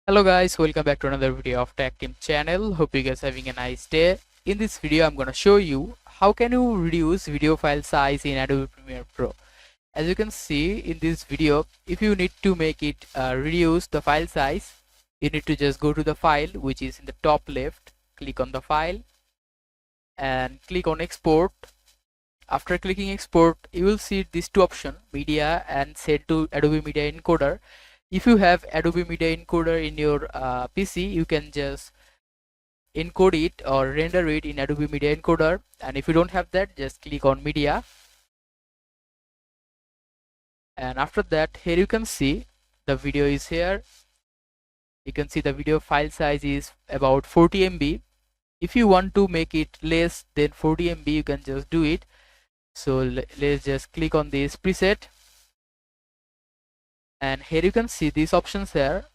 Hello guys, welcome back to another video of Tech Team channel. Hope you guys having a nice day. In this video I'm gonna show you how can you reduce video file size in Adobe Premiere Pro. As you can see in this video, if you need to make it reduce the file size, you need to just go to the file which is in the top left, click on the file and click on export. After clicking export, you will see these two options, media and send to Adobe Media Encoder. If you have Adobe Media Encoder in your PC, you can just encode it or render it in Adobe Media Encoder, and if you don't have that, just click on media, and after that here you can see the video is here. You can see the video file size is about 40 MB. If you want to make it less than 40 MB, you can just do it. So let's just click on this preset, and here you can see these options here.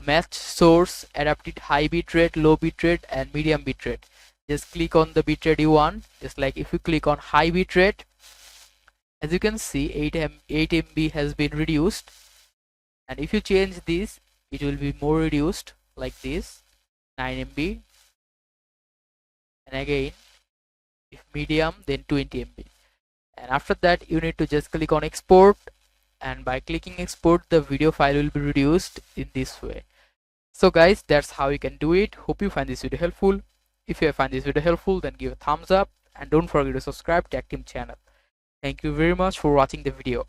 Match source, adapted high bitrate, low bitrate and medium bitrate. Just click on the bitrate you want. Just like if you click on high bitrate, as you can see 8 MB has been reduced, and if you change this it will be more reduced like this, 9 MB, and again if medium then 20 MB, and after that you need to just click on export, and by clicking export the video file will be reduced in this way. So guys, that's how you can do it. Hope you find this video helpful. If you find this video helpful, then give a thumbs up and don't forget to subscribe to Tech Team channel. Thank you very much for watching the video.